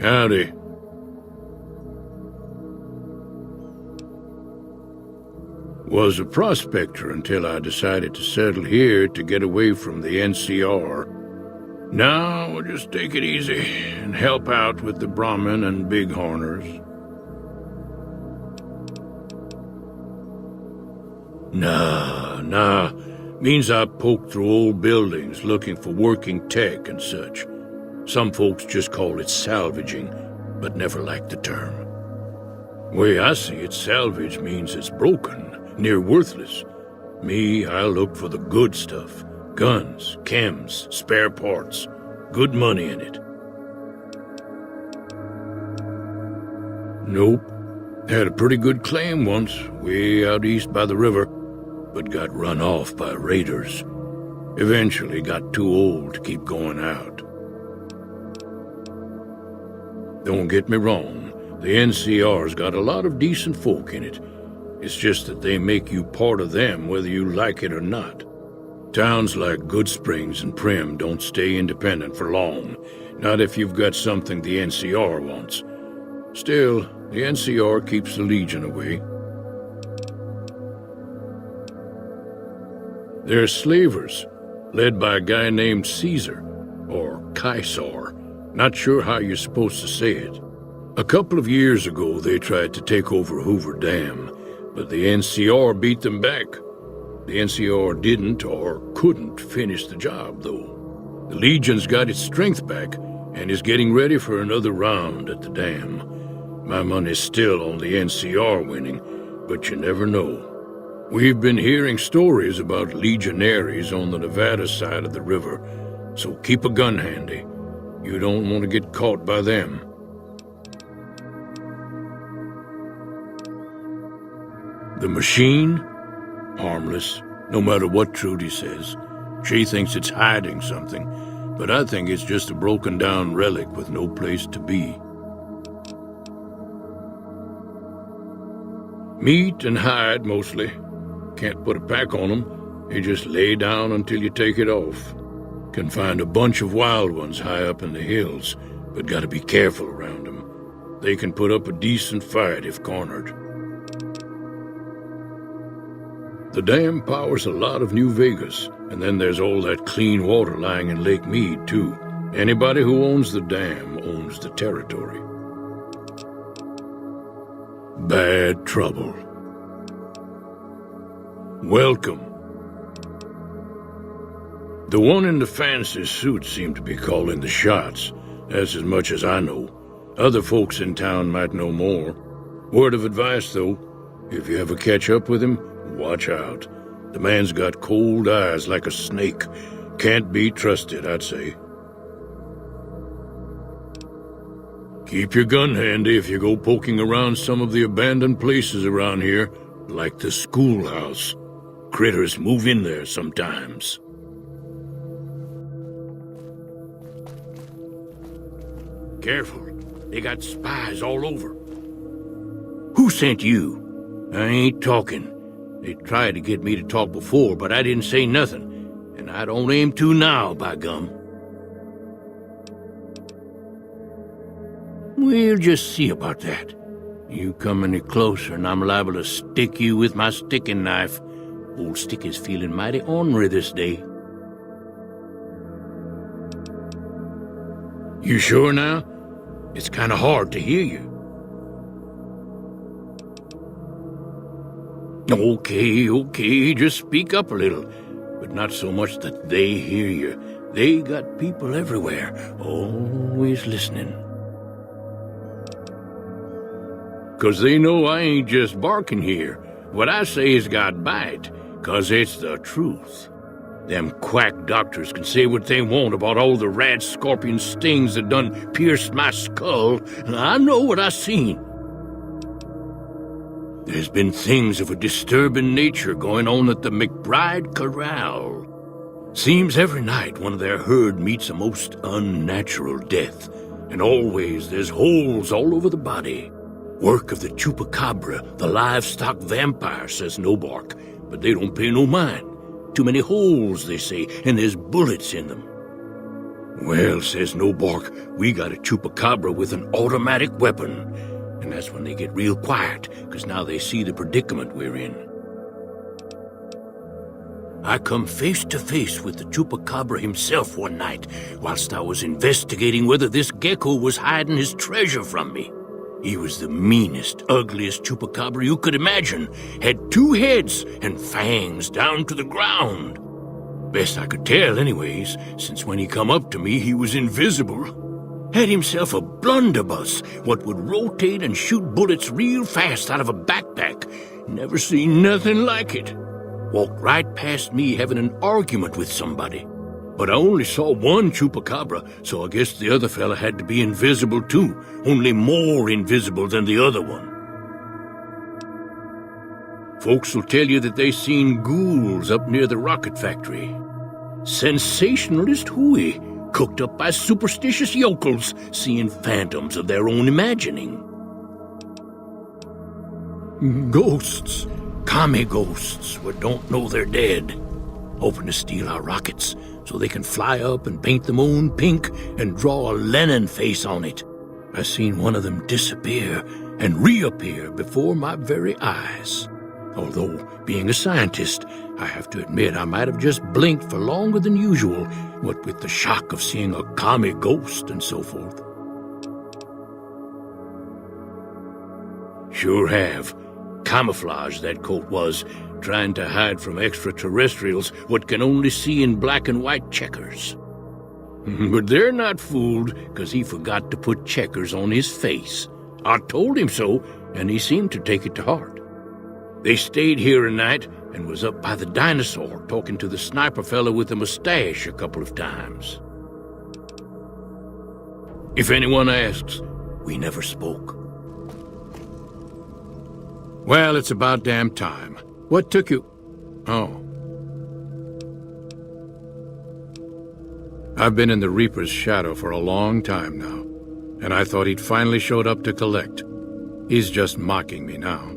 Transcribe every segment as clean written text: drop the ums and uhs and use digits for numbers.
Howdy. Was a prospector until I decided to settle here to get away from the NCR. Now we'll just take it easy and help out with the Brahmin and Bighorners. Nah. Means I poke through old buildings looking for working tech and such. Some folks just call it salvaging, but never liked the term. Way I see it, salvage means it's broken, near worthless. Me, I look for the good stuff. Guns, chems, spare parts. Good money in it. Nope. Had a pretty good claim once, way out east by the river, but got run off by raiders. Eventually got too old to keep going out. Don't get me wrong, the NCR's got a lot of decent folk in it. It's just that they make you part of them whether you like it or not. Towns like Good Springs and Prim don't stay independent for long, not if you've got something the NCR wants. Still, the NCR keeps the Legion away. They're slavers, led by a guy named Caesar, or Caesar. Not sure how you're supposed to say it. A couple of years ago, they tried to take over Hoover Dam, but the NCR beat them back. The NCR didn't or couldn't finish the job, though. The Legion's got its strength back and is getting ready for another round at the dam. My money's still on the NCR winning, but you never know. We've been hearing stories about legionaries on the Nevada side of the river, so keep a gun handy. You don't want to get caught by them. The machine? Harmless, no matter what Trudy says. She thinks it's hiding something, but I think it's just a broken-down relic with no place to be. Meat and hide, mostly. Can't put a pack on them. You just lay down until you take it off. Can find a bunch of wild ones high up in the hills, but gotta be careful around them. They can put up a decent fight if cornered. The dam powers a lot of New Vegas, and then there's all that clean water lying in Lake Mead, too. Anybody who owns the dam owns the territory. Bad trouble. Welcome. The one in the fancy suit seemed to be calling the shots. That's as much as I know. Other folks in town might know more. Word of advice, though, if you ever catch up with him, watch out. The man's got cold eyes like a snake. Can't be trusted, I'd say. Keep your gun handy if you go poking around some of the abandoned places around here, like the schoolhouse. Critters move in there sometimes. Careful. They got spies all over. Who sent you? I ain't talking. They tried to get me to talk before, but I didn't say nothing. And I don't aim to now, by gum. We'll just see about that. You come any closer and I'm liable to stick you with my sticking knife. Old Stick is feeling mighty ornery this day. You sure now? It's kind of hard to hear you. Okay, just speak up a little. But not so much that they hear you. They got people everywhere, always listening. 'Cause they know I ain't just barking here. What I say has got bite, 'cause it's the truth. Them quack doctors can say what they want about all the rat scorpion stings that done pierced my skull, and I know what I seen. There's been things of a disturbing nature going on at the McBride Corral. Seems every night one of their herd meets a most unnatural death, and always there's holes all over the body. Work of the chupacabra, the livestock vampire, says Nobark, but they don't pay no mind. Too many holes, they say, and there's bullets in them. Well, says Nobark, we got a chupacabra with an automatic weapon. And that's when they get real quiet, because now they see the predicament we're in. I come face to face with the chupacabra himself one night, whilst I was investigating whether this gecko was hiding his treasure from me. He was the meanest, ugliest chupacabra you could imagine, had 2 heads and fangs down to the ground. Best I could tell anyways, since when he come up to me he was invisible. Had himself a blunderbuss, what would rotate and shoot bullets real fast out of a backpack. Never seen nothing like it. Walked right past me having an argument with somebody. But I only saw one chupacabra, so I guess the other fella had to be invisible too, only more invisible than the other one. Folks will tell you that they seen ghouls up near the rocket factory. Sensationalist hooey, cooked up by superstitious yokels, seeing phantoms of their own imagining. Ghosts, commie ghosts, who don't know they're dead, hoping to steal our rockets so they can fly up and paint the moon pink and draw a Lenin face on it. I seen one of them disappear and reappear before my very eyes. Although, being a scientist, I have to admit I might have just blinked for longer than usual, what with the shock of seeing a commie ghost and so forth. Sure have. Camouflage, that coat was, trying to hide from extraterrestrials what can only see in black and white checkers. But they're not fooled, because he forgot to put checkers on his face. I told him so, and he seemed to take it to heart. They stayed here a night and was up by the dinosaur talking to the sniper fella with the mustache a couple of times. If anyone asks, we never spoke. Well, it's about damn time. What took you? Oh. I've been in the Reaper's shadow for a long time now, and I thought he'd finally showed up to collect. He's just mocking me now.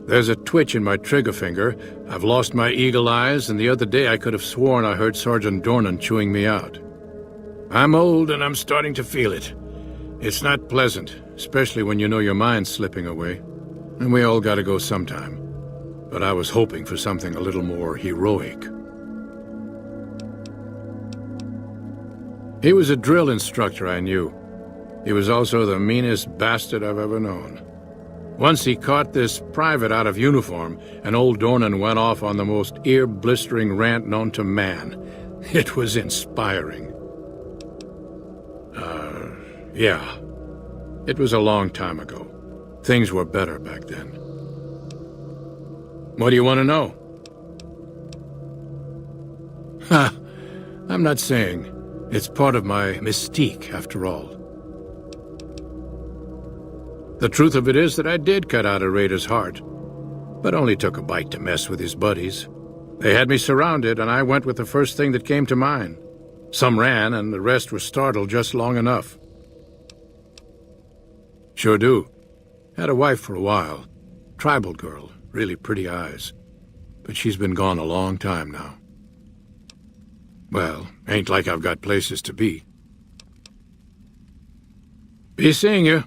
There's a twitch in my trigger finger. I've lost my eagle eyes, and the other day I could have sworn I heard Sergeant Dornan chewing me out. I'm old, and I'm starting to feel it. It's not pleasant, especially when you know your mind's slipping away. And we all gotta go sometime. But I was hoping for something a little more heroic. He was a drill instructor I knew. He was also the meanest bastard I've ever known. Once he caught this private out of uniform, and old Dornan went off on the most ear-blistering rant known to man. It was inspiring. Yeah. It was a long time ago. Things were better back then. What do you want to know? Ha! I'm not saying. It's part of my mystique, after all. The truth of it is that I did cut out a raider's heart, but only took a bite to mess with his buddies. They had me surrounded, and I went with the first thing that came to mind. Some ran, and the rest were startled just long enough. Sure do. Had a wife for a while. Tribal girl, really pretty eyes. But she's been gone a long time now. Well, ain't like I've got places to be. Be seeing you.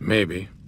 Maybe.